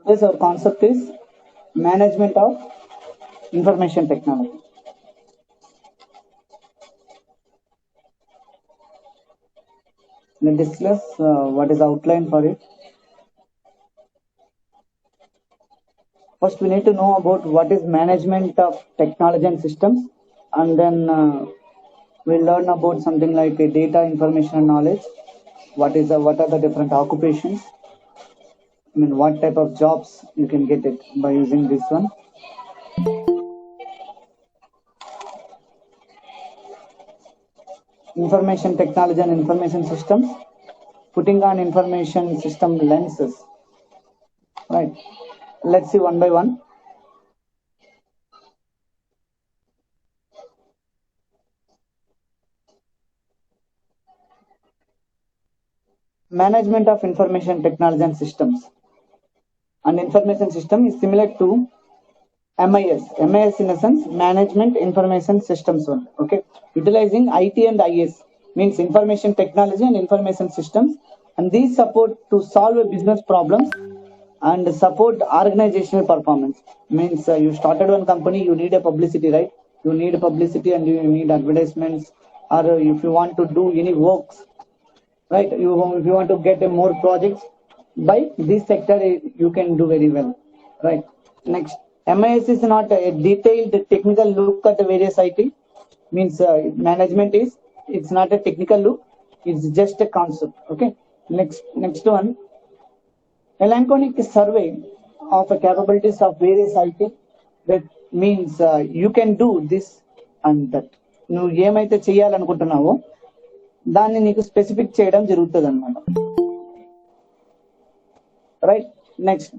Yes, our concept is management of information technology. Let's discuss what is the outline for it. First, we need to know about what is management of technology and systems, and then we'll learn about something like data, information, and knowledge. What are the different occupations? I mean, what type of jobs you can get it by using this one. Information technology and information systems, putting on information system lenses. Right. Let's see one by one. Management of information technology and systems. And information system is similar to MIS. MIS in a sense, management information systems one. Okay. Utilizing IT and IS means information technology and information systems. And these support to solve a business problems and support organizational performance. Means you started one company, you need a publicity, right? You need publicity and you need advertisements, or if you want to do any works, right? If you want to get a more projects by this sector, you can do very well, right? Next, MIS is not a detailed technical look at the various IT. Means management is, it's not a technical look, it's just a concept. Okay. Next one, Melancholic survey of the capabilities of various IT. That means you can do this and that. నువ్వు ఏమైతే చేయాలనుకుంటున్నావో దాన్ని నీకు specific చేయడం జరుగుతుంది అనమాట. Right. Next,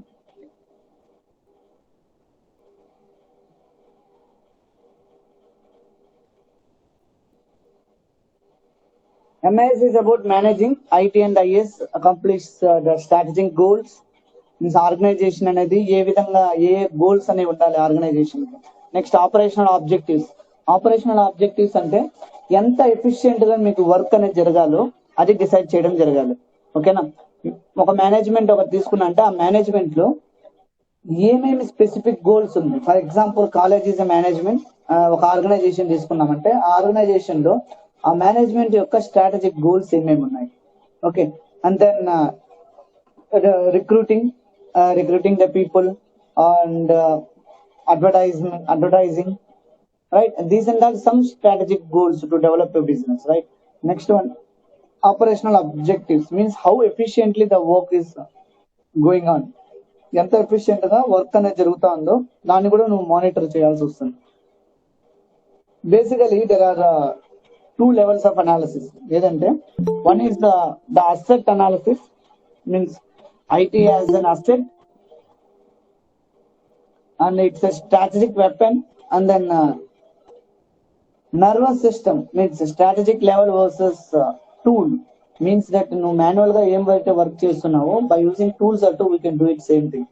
MIS is about managing IT and IS accomplish the strategic goals. Means organisation అనేది ఏ విధంగా ఏ గోల్స్ అనేవి ఉండాలి organisation. Next, operational objectives. Operational objectives అంటే ఎంత ఎఫిషియెంట్ గా మీకు వర్క్ అనేది జరగాలో అది డిసైడ్ చేయడం జరగాలి. ఓకేనా. ఒక మేనేజ్మెంట్ ఒకటి తీసుకున్నా అంటే ఆ మేనేజ్మెంట్ లో ఏమేమి స్పెసిఫిక్ గోల్స్ ఉంది. For example, college is management. ఒక ఆర్గనైజేషన్ తీసుకున్నామంటే ఆ ఆర్గనైజేషన్ లో ఆ మేనేజ్మెంట్ యొక్క స్ట్రాటజిక్ గోల్స్ ఏమేమి ఉన్నాయి. Okay. And then recruiting the people and advertising, right? These and all some strategic goals to develop a business, right? Next one, operational objectives means how efficiently the work is going on. ఎంత efficient గా work అనేది జరుగుతా ఉందో దాన్ని కూడా నువ్వు monitor చేయాల్సి వస్తుంది. Basically there are two levels of analysis. ఏదంటే one is the asset analysis, means IT as an asset and it's a strategic weapon. And then nervous system means strategic level versus tool, means that no manual ga em work chestunnavo by using tools or we can do it same thing,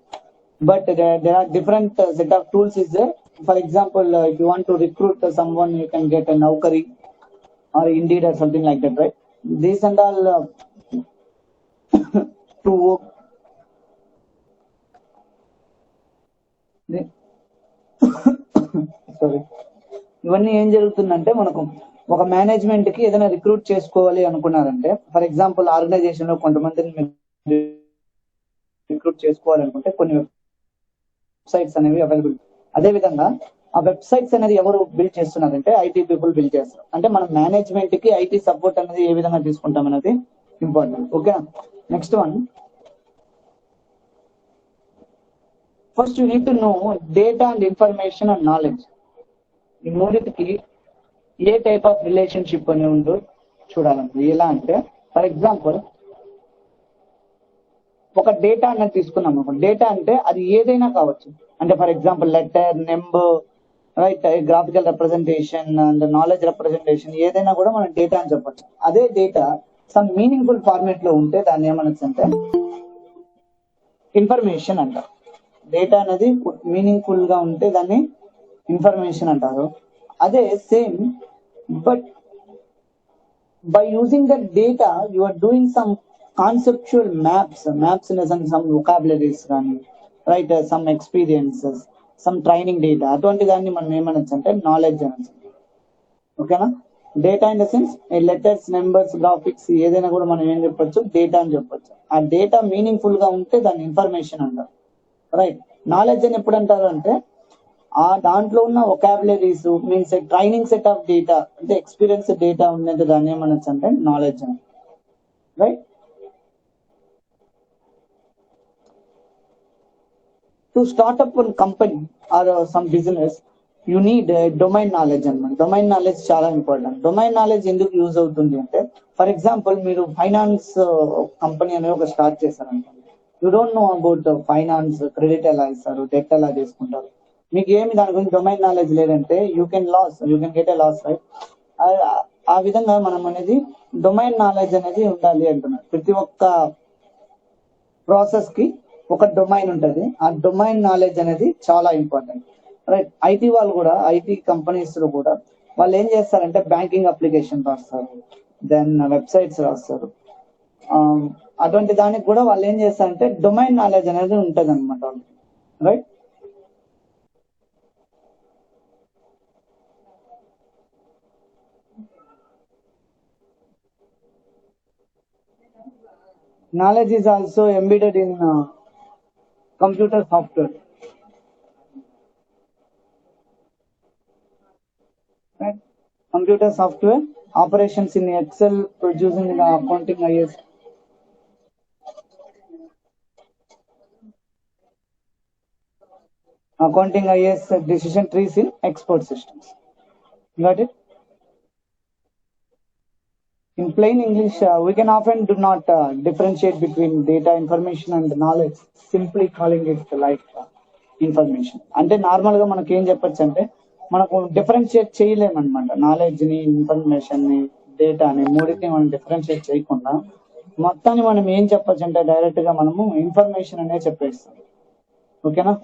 but there are different set of tools is there. For example, if you want to recruit someone, you can get a Naukri or Indeed or something like that, right? These and all to work. Sorry, ఇవన్నీ ఏం జరుగుతుందంటే మనకు ఒక management కి ఏదైనా recruit చేసుకోవాలి అనుకున్నారంటే, for example organisation లో కొంతమందిని రిక్రూట్ చేసుకోవాలనుకుంటే కొన్ని వెబ్సైట్స్ అనేవి అవైలబుల్. అదే విధంగా ఆ వెబ్సైట్స్ అనేది ఎవరు బిల్డ్ చేస్తున్నారంటే IT పీపుల్ బిల్డ్ చేస్తారు. అంటే మనం మేనేజ్మెంట్ కి IT సపోర్ట్ అనేది ఏ విధంగా తీసుకుంటాం అనేది important. Okay. Next one, first you need to know data and information and knowledge. ఈ మూడింటికి ఏ టైప్ ఆఫ్ రిలేషన్షిప్ అని ఉందో చూడాలండి. ఎలా అంటే, ఫర్ ఎగ్జాంపుల్ ఒక డేటా అనేది తీసుకున్నాం. డేటా అంటే అది ఏదైనా కావచ్చు. అంటే for example letter, number, right, graphical representation and knowledge representation, ఏదైనా కూడా మనం డేటా అని చెప్పచ్చు. అదే డేటా సమ్ మీనింగ్ఫుల్ ఫార్మేట్ లో ఉంటే దాన్ని ఏమనొచ్చు అంటే ఇన్ఫర్మేషన్ అంటారు. డేటా అనేది మీనింగ్ఫుల్ గా ఉంటే దాన్ని ఇన్ఫర్మేషన్ అంటారు. అదే same, but by using that data you are doing some conceptual maps in some vocabularies కానీ right, some experiences, some training data, అటువంటి దాన్ని మనం ఏమనొచ్చు అంటే నాలెడ్జ్ అనొచ్చు. ఓకేనా? Data in the sense letters, numbers, graphics ఏదైనా కూడా మనం ఏం చెప్పొచ్చు, డేటా అని చెప్పొచ్చు. ఆ డేటా మీనింగ్ఫుల్ గా ఉంటే దాన్ని ఇన్ఫర్మేషన్ అంటారు. రైట్. నాలెడ్జ్ అని ఎప్పుడు అంటారు అంటే ఆ దాంట్లో ఉన్న vocabularies means training set of data అంటే ఎక్స్పీరియన్స్ డేటా ఉన్నది, దాన్ని ఏమనొచ్చు అంటే నాలెడ్జ్ అని. Right. To startup one company or some business you need domain knowledge అనమాట. డొమైన్ నాలెడ్జ్ చాలా ఇంపార్టెంట్. డొమైన్ నాలెడ్జ్ ఎందుకు యూజ్ అవుతుంది అంటే, ఫర్ ఎగ్జాంపుల్ మీరు ఫైనాన్స్ కంపెనీ అనేది ఒక స్టార్ట్ చేశారనుకోండి, you don't know about finance, credit ఎలా ఇస్తారు, డెట్ ఎలా తీసుకుంటారు, మీకు ఏమి దాని గురించి డొమైన్ నాలెడ్జ్ లేదంటే you can get a loss, right. ఆ విధంగా మనం అనేది డొమైన్ నాలెడ్జ్ అనేది ఉండాలి అంటున్నారు. ప్రతి ఒక్క ప్రాసెస్ కి ఒక డొమైన్ ఉంటుంది. ఆ డొమైన్ నాలెడ్జ్ అనేది చాలా ఇంపార్టెంట్. రైట్. ఐటీ వాళ్ళు కూడా, ఐటీ కంపెనీస్ లో కూడా వాళ్ళు ఏం చేస్తారంటే బ్యాంకింగ్ అప్లికేషన్ రాస్తారు, దెన్ వెబ్సైట్స్ రాస్తారు. అటువంటి దానికి కూడా వాళ్ళు ఏం చేస్తారంటే డొమైన్ నాలెడ్జ్ అనేది ఉంటుంది అనమాట వాళ్ళకి. Right. Knowledge is also embedded in computer software. Right? Computer software, operations in Excel, producing the accounting IS. Accounting IS decision trees in export systems. Got it? In plain English, we can often do not differentiate between data, information and knowledge, simply calling it like information. అంటే normal గా మనకి ఏం చెప్పొచ్చు అంటే మనకు differentiate చేయలేమన్నమాట. Knowledge ని, information ని, డేటాని మూడింటిని మనం డిఫరెన్షియేట్ చేయకుండా మొత్తాన్ని మనం ఏం చెప్పొచ్చు అంటే డైరెక్ట్ గా మనము ఇన్ఫర్మేషన్ అనే చెప్పేస్తాం. ఓకేనా?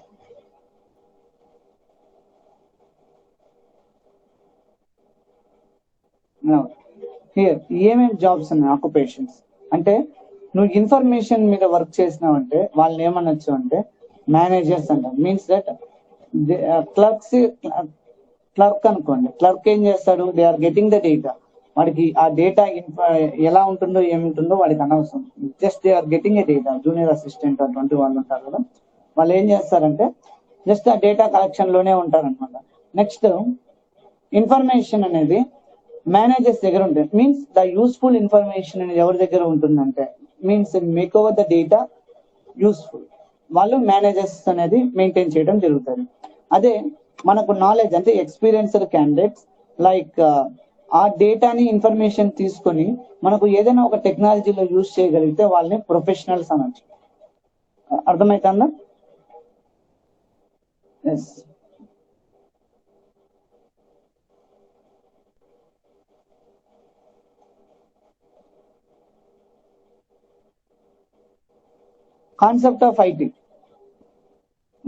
హియర్ ఏమేమి జాబ్స్ ఉన్నాయి, ఆక్యుపేషన్స్ అంటే నువ్వు ఇన్ఫర్మేషన్ మీద వర్క్ చేసినావంటే వాళ్ళని ఏమనొచ్చు అంటే మేనేజర్స్ అంటారు. మీన్స్ దట్ క్లర్క్ అనుకోండి, క్లర్క్ ఏం చేస్తాడు, they are getting the data. వాడికి ఆ డేటా ఎలా ఉంటుందో ఏముంటుందో వాడికి అనవసరం, just they are getting a data. Junior assistant అటువంటి వాళ్ళు ఉంటారు కదా, వాళ్ళు ఏం చేస్తారంటే జస్ట్ ఆ డేటా కలెక్షన్ లోనే ఉంటారనమాట. నెక్స్ట్ ఇన్ఫర్మేషన్ అనేది మేనేజర్స్ దగ్గర ఉంటుంది. మీన్స్ ద యూస్ఫుల్ ఇన్ఫర్మేషన్ అనేది ఎవరి దగ్గర ఉంటుందంటే means make over the data useful వాళ్ళు మేనేజర్స్ అనేది మెయింటైన్ చేయడం జరుగుతుంది. అదే మనకు నాలెడ్జ్ అంటే ఎక్స్పీరియన్స్డ్ క్యాండిడేట్స్ లైక్ ఆ డేటాని ఇన్ఫర్మేషన్ తీసుకొని మనకు ఏదైనా ఒక టెక్నాలజీలో యూజ్ చేయగలిగితే వాళ్ళని ప్రొఫెషనల్స్ అనొచ్చు. అర్థమవుతుందా? Yes. Concept of IT.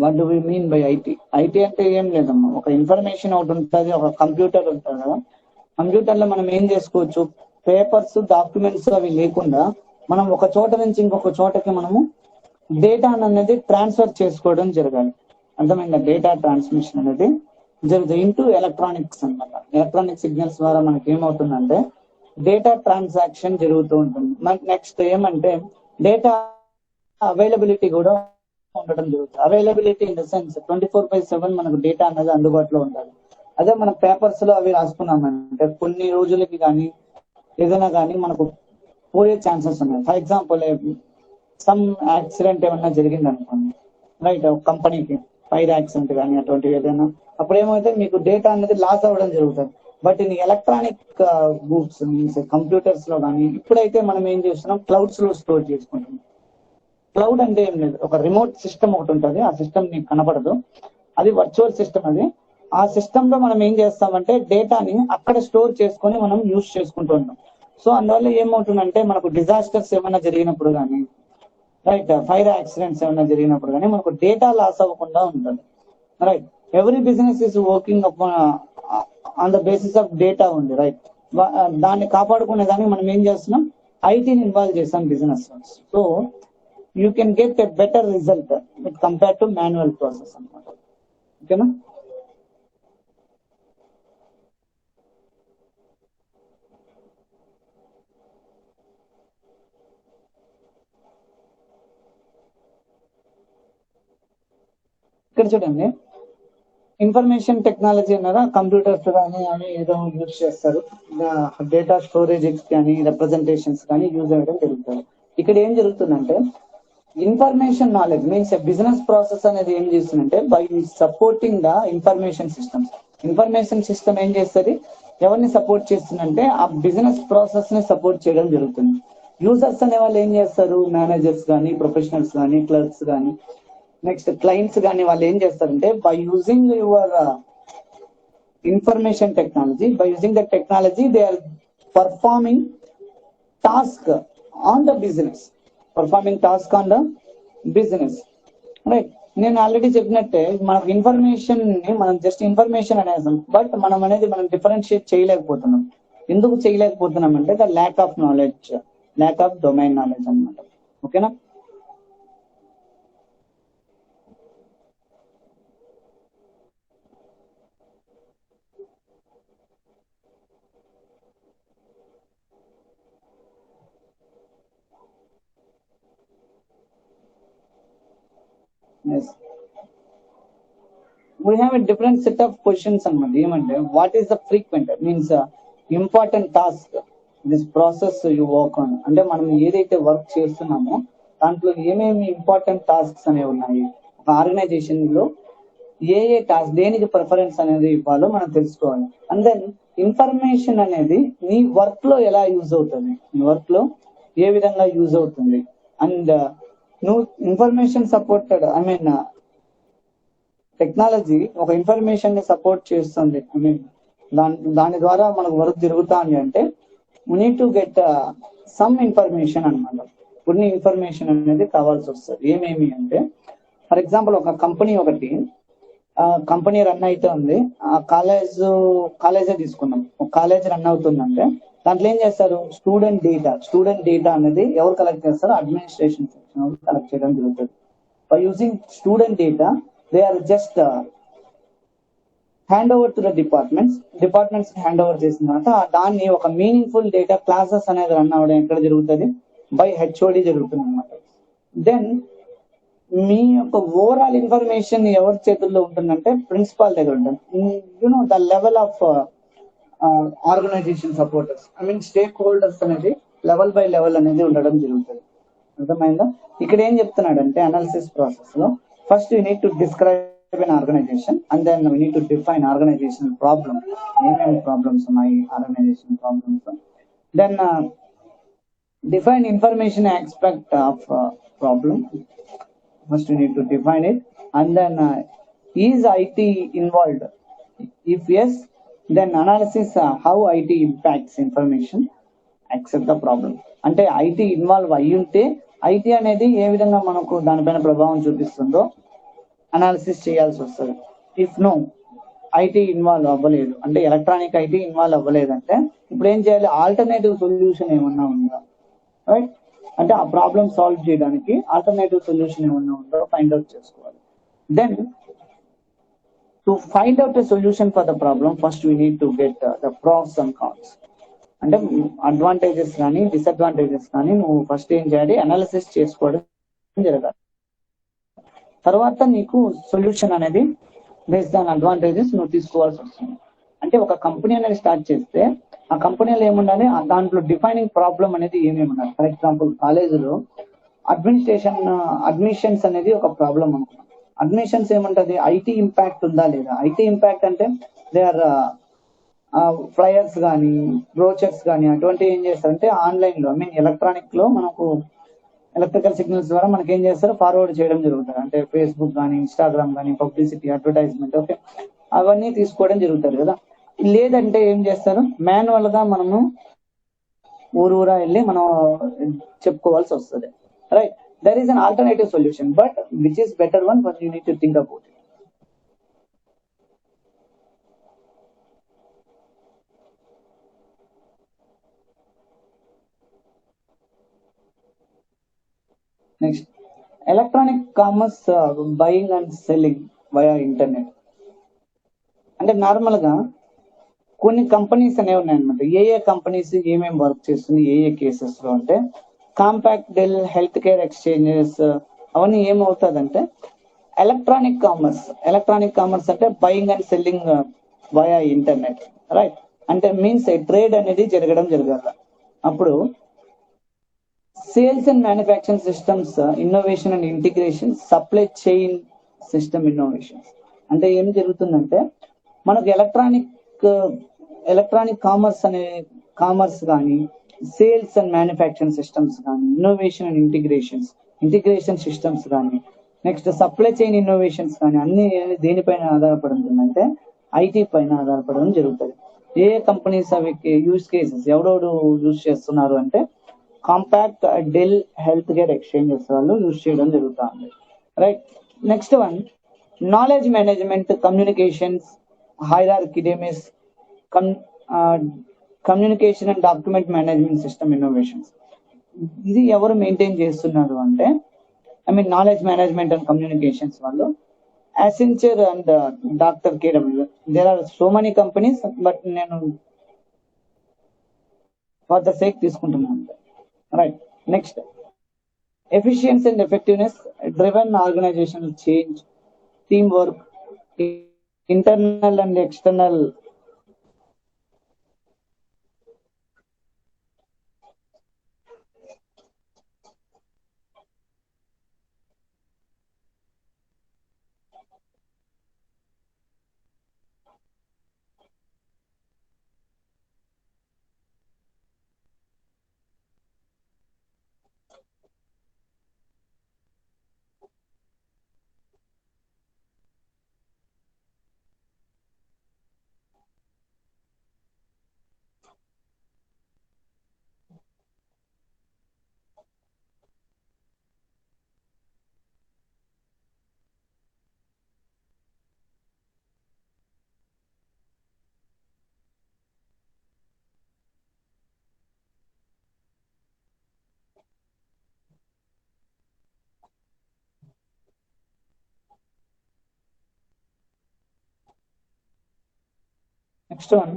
What do we mean by IT? IT అంటే ఏం లేదమ్మా, ఒక ఇన్ఫర్మేషన్ ఒకటి ఉంటుంది, ఒక కంప్యూటర్ ఉంటుంది కదా. కంప్యూటర్ లో మనం ఏం చేసుకోవచ్చు, పేపర్స్, డాక్యుమెంట్స్ అవి లేకుండా మనం ఒక చోట నుంచి ఇంకొక చోటకి మనము డేటా అనేది ట్రాన్స్ఫర్ చేసుకోవడం జరగాలి. అర్థమైందా? డేటా ట్రాన్స్మిషన్ అనేది జరుగుతుంది ఇంటూ ఎలక్ట్రానిక్స్ అనమాట. ఎలక్ట్రానిక్ సిగ్నల్స్ ద్వారా మనకి ఏమవుతుందంటే డేటా ట్రాన్సాక్షన్ జరుగుతూ ఉంటుంది. మనకి నెక్స్ట్ ఏమంటే డేటా అవైలబిలిటీ కూడా ఉండడం జరుగుతుంది. అవైలబిలిటీ ఇన్ ద సెన్స్ 24/7 మనకు డేటా అనేది అందుబాటులో ఉండాలి. అదే మన పేపర్స్ లో అవి రాసుకున్నామంటే కొన్ని రోజులకి కానీ ఏదైనా కానీ మనకు పోయే ఛాన్సెస్ ఉన్నాయి. ఫర్ ఎగ్జాంపుల్ సమ్ యాక్సిడెంట్ ఏమన్నా జరిగింది అనుకోండి, రైట్, కంపెనీకి ఫైర్ యాక్సిడెంట్ కానీ అటువంటివి ఏదైనా, అప్పుడు ఏమైతే మీకు డేటా అనేది లాస్ అవ్వడం జరుగుతుంది. But in electronic goods means computers లో కానీ ఇప్పుడైతే మనం ఏం చేస్తున్నాం, క్లౌడ్స్ లో స్టోర్ చేసుకుంటున్నాం. క్లౌడ్ అంటే ఏం లేదు, ఒక రిమోట్ సిస్టమ్ ఒకటి ఉంటుంది. ఆ సిస్టమ్ నీకు కనపడదు, అది వర్చువల్ సిస్టమ్. అది ఆ సిస్టమ్ లో మనం ఏం చేస్తామంటే డేటాని అక్కడ స్టోర్ చేసుకొని మనం యూజ్ చేసుకుంటూ ఉంటాం. సో అందువల్ల ఏమవుతుందంటే మనకు డిజాస్టర్స్ ఏమైనా జరిగినప్పుడు కానీ, రైట్, ఫైర్ యాక్సిడెంట్స్ ఏమైనా జరిగినప్పుడు కానీ మనకు డేటా లాస్ అవ్వకుండా ఉంటుంది. Right. Every business is working on the basis of data ఉంది. రైట్. దాన్ని కాపాడుకునే దానికి మనం ఏం చేస్తున్నాం, ఐటీని ఇన్వాల్వ్ చేస్తాం business. So you can get a better result with compared to manual process అన్నమాట. ఓకేనా? ఇక్కడ చూడండి, ఇన్ఫర్మేషన్ టెక్నాలజీ అన్నదా కంప్యూటర్స్ కానీ అని ఏదో యూజ్ చేస్తారు, డేటా స్టోరేజ్ కానీ రిప్రజెంటేషన్స్ కానీ యూజ్ అవ్వడం జరుగుతుంది. ఇక్కడ ఏం జరుగుతుందంటే information knowledge means business process అనేది ఏం చేస్తుందంటే by supporting the information systems. Information system ఏం చేస్తుంది, ఎవరిని సపోర్ట్ చేస్తుందంటే ఆ బిజినెస్ ప్రాసెస్ ని సపోర్ట్ చేయడం జరుగుతుంది. యూజర్స్ అనే వాళ్ళు ఏం చేస్తారు, మేనేజర్స్ కానీ ప్రొఫెషనల్స్ కానీ క్లర్క్స్ కానీ నెక్స్ట్ క్లయింట్స్ కానీ వాళ్ళు ఏం చేస్తారంటే by using your information technology, by using the technology they are performing task on the business, performing task on the business. Right, నేను ఆల్రెడీ చెప్పినట్టే మనకు ఇన్ఫర్మేషన్ ని మనం జస్ట్ ఇన్ఫర్మేషన్ అనేసాం, బట్ మనం అనేది మనం డిఫరెన్షియేట్ చేయలేకపోతున్నాం. ఎందుకు చేయలేకపోతున్నాం అంటే the lack of knowledge, lack of domain knowledge అన్నమాట. ఓకేనా? Yes. We have a different set of questions అన్నమాట. ఏమంటే what is the frequent means important task this process you work on, అంటే మనం ఏదైతే వర్క్ చేస్తున్నామో దాంట్లో ఏమేమి ఇంపార్టెంట్ టాస్క్స్ అనేవి ఉన్నాయి, ఒక ఆర్గనైజేషన్ లో ఏ ఏ టాస్క్ దేనికి ప్రిఫరెన్స్ అనేది ఇవ్వాలో మనం తెలుసుకోవాలి. అండ్ దెన్ ఇన్ఫర్మేషన్ అనేది నీ వర్క్ లో ఎలా యూజ్ అవుతుంది, నీ వర్క్ లో ఏ విధంగా యూజ్ అవుతుంది. అండ్ నువ్వు information supported I mean technology ఒక ఇన్ఫర్మేషన్ ని సపోర్ట్ చేస్తుంది, ఐ మీన్ దాని ద్వారా మనకు వర్క్ జరుగుతుంది అంటే we need to get some information అనమాట. కొన్ని ఇన్ఫర్మేషన్ అనేది కావాల్సి వస్తుంది. ఏమేమి అంటే ఫర్ ఎగ్జాంపుల్ ఒక కంపెనీ ఒకటి కంపెనీ రన్ అయితే ఉంది, ఆ కాలేజే తీసుకున్నాం, ఒక కాలేజ్ రన్ అవుతుందంటే దాంట్లో ఏం చేస్తారు, స్టూడెంట్ డేటా అనేది ఎవరు కలెక్ట్ చేస్తారో అడ్మినిస్ట్రేషన్ సెక్షన్ కలెక్ట్ చేయడం జరుగుతుంది. By using student data they are just hand over to the departments hand over చేసిన తర్వాత దాన్ని ఒక మీనింగ్ఫుల్ డేటా క్లాసెస్ అనేది రన్ అవ్వడం ఎక్కడ జరుగుతుంది, బై హెచ్ఓడి జరుగుతుంది అనమాట. దెన్ మీ యొక్క ఓవరాల్ ఇన్ఫర్మేషన్ ఎవరి చేతుల్లో ఉంటుందంటే ప్రిన్సిపాల్ దగ్గర ఉంటుంది. You know the level of organisation supporters I mean stakeholders అనేది లెవెల్ బై లెవెల్ అనేది ఉండడం జరుగుతుంది. అర్థమైందా? ఇక్కడ ఏం చెప్తున్నాడంటే అనాలిసిస్ ప్రాసెస్ లో first you need to describe an organization and then we need to define organizational problem, ఏమేమి ప్రాబ్లమ్స్ ఉన్నాయి organisation problems. Then define information aspect of problem. First we need to define it and then is IT involved, if yes then analysis how IT impacts information, accept the problem. అంటే IT involve అయ్యి ఉంటే IT అనేది ఏ విధంగా మనకు దానిపైన ప్రభావం చూపిస్తుందో analysis చేయాల్సి వస్తుంది. ఇఫ్ నో ఐటీ ఇన్వాల్వ్ అవ్వలేదు అంటే ఎలక్ట్రానిక్ ఐటీ ఇన్వాల్వ్ అవ్వలేదంటే ఇప్పుడు ఏం చేయాలి, ఆల్టర్నేటివ్ సొల్యూషన్ ఏమన్నా ఉందా, రైట్? అంటే ఆ ప్రాబ్లమ్ సాల్వ్ చేయడానికి ఆల్టర్నేటివ్ సొల్యూషన్ ఏమన్నా ఉందో ఫైండ్ అవుట్ చేసుకోవాలి. Then to find out a solution for the problem first we need to get the pros and cons, అంటే అడ్వాంటేజెస్ కానీ డిసడ్వాంటేజెస్ కానీ నువ్వు ఫస్ట్ ఏం చేయాలి, అనాలిసిస్ చేసుకోవడం జరగాలి. తర్వాత నీకు సొల్యూషన్ అనేది బేస్డ్ ఆన్ అడ్వాంటేజెస్ నువ్వు తీసుకోవాల్సి వస్తుంది. అంటే ఒక కంపెనీ అనేది స్టార్ట్ చేస్తే ఆ కంపెనీలో ఏముండాలి, దాంట్లో డిఫైనింగ్ ప్రాబ్లం అనేది ఏమేమి ఉండాలి. ఫర్ ఎగ్జాంపుల్ కాలేజీలో అడ్మిషన్స్ అనేది ఒక ప్రాబ్లం అనుకున్నాం. అడ్మిషన్స్ ఏముంటది, ఐటీ ఇంపాక్ట్ ఉందా లేదా. ఐటీ ఇంపాక్ట్ అంటే దే ఆర్ ఫ్లయర్స్ కానీ బ్రోచర్స్ కానీ అటువంటివి ఏం చేస్తారంటే ఆన్లైన్ లో ఐ మీన్ ఎలక్ట్రానిక్ లో మనకు ఎలక్ట్రికల్ సిగ్నల్స్ ద్వారా మనకి ఏం చేస్తారు, ఫార్వర్డ్ చేయడం జరుగుతుంది. అంటే ఫేస్బుక్ కానీ ఇన్స్టాగ్రామ్ కానీ పబ్లిసిటీ అడ్వర్టైజ్మెంట్ ఓకే అవన్నీ తీసుకోవడం జరుగుతుంది కదా. లేదంటే ఏం చేస్తారు, మాన్యువల్ గా మనము ఊరూరా వెళ్ళి మనం చెప్పుకోవాల్సి వస్తుంది, right? There is an alternative solution but which is better one but you need to think about it. Next electronic commerce buying and selling via internet. అంటే నార్మల్ గా కొన్ని కంపెనీస్ అనేవి ఉన్నాయన్నమాట. ఏ కంపెనీస్ ఏమేమి వర్క్ చేస్తుంది ఏ కేసెస్ లో అంటే Compaq, Dell, health care exchanges అవన్నీ ఏమవుతుందంటే ఎలక్ట్రానిక్ కామర్స్ అంటే buying and selling via internet, right. అంటే మీన్స్ ట్రేడ్ అనేది జరగాలి. అప్పుడు sales and manufacturing systems innovation and integration, supply chain system innovation. అంటే ఏం జరుగుతుందంటే మనకు ఎలక్ట్రానిక్ కామర్స్ కానీ, సేల్స్ అండ్ మ్యానుఫ్యాక్చరింగ్ సిస్టమ్స్ కానీ, ఇన్నోవేషన్ అండ్ ఇంటిగ్రేషన్ సిస్టమ్స్ కానీ, నెక్స్ట్ సప్లై చైన్ ఇన్నోవేషన్స్ కానీ అన్ని దేనిపైన ఆధారపడి ఉంటుందంటే ఐటీ పైన ఆధారపడడం జరుగుతుంది. ఏ కంపెనీస్ అవి యూజ్ కేసెస్ ఎవరెవరు యూజ్ చేస్తున్నారు అంటే Compaq, Dell, health care exchanges వాళ్ళు యూజ్ చేయడం జరుగుతుంది, right. Next one knowledge management, communications, hierarchy, డెమిస్, communication and document management system innovations. ఇది ఎవరు మెయింటైన్ చేస్తున్నారు అంటే నాలెడ్జ్ మేనేజ్మెంట్ అండ్ కమ్యూనికేషన్స్ వాళ్ళు Accenture and doctor KW. There are so many companies, but నేను ఫర్ ద సేక్ తీసుకుంటున్నాను, right. Next efficiency and effectiveness, driven organisational change, team work, internal and external next one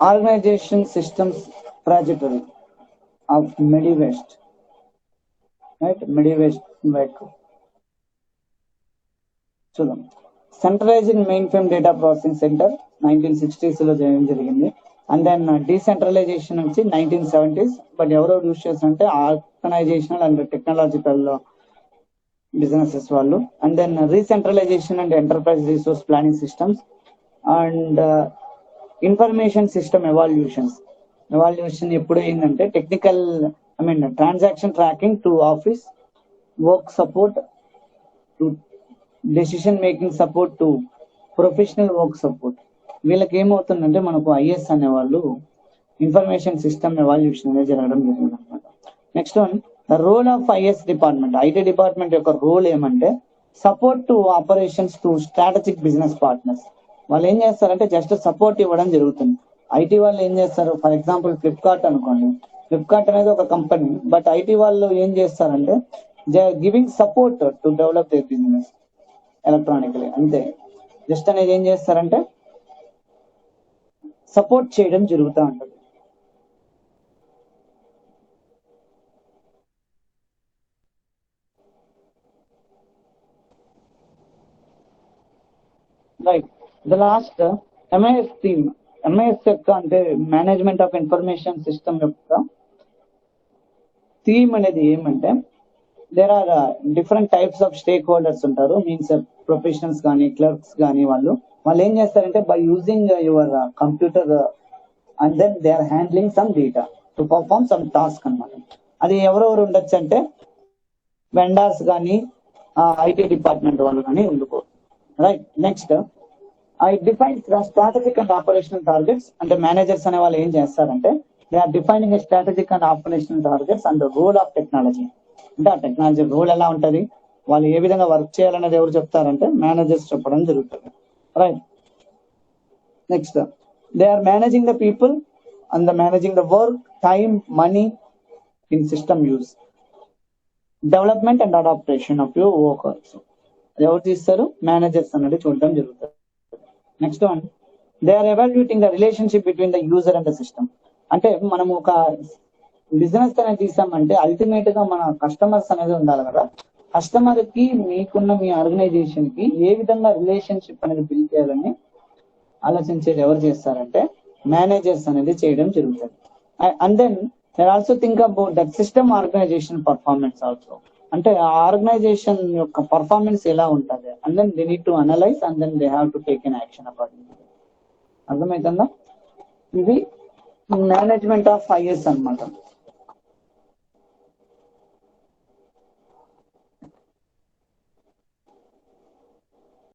organisation systems trajectory of Medivest, right. Medivest చూద్దాం. Centralised mainframe data processing centre 1960s లో చేయడం జరిగింది. And then decentralisation నుంచి 1970s, but ఎవరో use చేస్తారంటే organisational and technological businesses వాళ్ళు. And then recentralisation and enterprise resource planning systems and information system evolution ఎప్పుడు అయిందంటే technical transaction tracking to office work support to decision making support to professional work support. వీళ్ళకి ఏమవుతుందంటే మనకు is అనేవాళ్ళు information system evaluation అనేది జరగడం జరిగింది అనమాట. Next one the role of IS department. IT department యొక్క రోల్ ఏమంటే support to operations to strategic business partners. వాళ్ళు ఏం చేస్తారంటే జస్ట్ సపోర్ట్ ఇవ్వడం జరుగుతుంది. ఐటీ వాళ్ళు ఏం చేస్తారు, ఫర్ ఎగ్జాంపుల్ ఫ్లిప్కార్ట్ అనుకోండి. ఫ్లిప్కార్ట్ అనేది ఒక కంపెనీ, బట్ ఐటీ వాళ్ళు ఏం చేస్తారంటే they are giving support to develop their business electronically. అంతే, జస్ట్ అనేది ఏం చేస్తారంటే సపోర్ట్ చేయడం జరుగుతూ ఉంటుంది. Right. The last MIS theme. MIS యొక్క అంటే మేనేజ్మెంట్ ఆఫ్ ఇన్ఫర్మేషన్ సిస్టమ్ యొక్క థీమ్ అనేది ఏమంటే there are different types of stakeholders ఉంటారు. మీన్స్ ప్రొఫెషనల్స్ కానీ క్లర్క్స్ కానీ వాళ్ళు ఏం చేస్తారంటే by using your computer and then they are handling some data to perform some task అనమాట. అది ఎవరెవరు ఉండొచ్చు అంటే వెండర్స్ కానీ ఐటీ డిపార్ట్మెంట్ వాళ్ళు కానీ ఉండుకో, right. Next I define strategic and operational targets. అంటే మేనేజర్స్ అనే వాళ్ళు ఏం చేస్తారంటే they are defining strategic and operational targets and role of technology. అంటే ఆ టెక్నాలజీ రోల్ ఎలా ఉంటుంది, వాళ్ళు ఏ విధంగా వర్క్ చేయాలనేది ఎవరు చెప్తారంటే మేనేజర్స్ చెప్పడం జరుగుతుంది, right. Next they are managing the people and managing the work, time, money in system use. Development and adaptation of your workers. ఎవరు తీస్తారు? మేనేజర్స్ అనేది చూడడం జరుగుతుంది. Next one, they are evaluating the relationship between the user and the system. అంటే మనం ఒక business అనేది తీసామంటే ultimate గా మన కస్టమర్స్ అనేది ఉండాలి కదా. కస్టమర్ కి మీకున్న మీ ఆర్గనైజేషన్ కి ఏ విధంగా రిలేషన్షిప్ అనేది బిల్డ్ చేయాలని ఆలోచించేది ఎవరు చేస్తారంటే మేనేజర్స్ అనేది చేయడం జరుగుతుంది. And then they also think about that system organisation performance also. అంటే ఆ ఆర్గనైజేషన్ యొక్క పర్ఫార్మెన్స్ ఎలా ఉంటుంది, and then they need to analyse and then they have to take an action according. అర్థమవుతుందా? ఇది మేనేజ్మెంట్ ఆఫ్ ఐఎస్ అన్నమాట.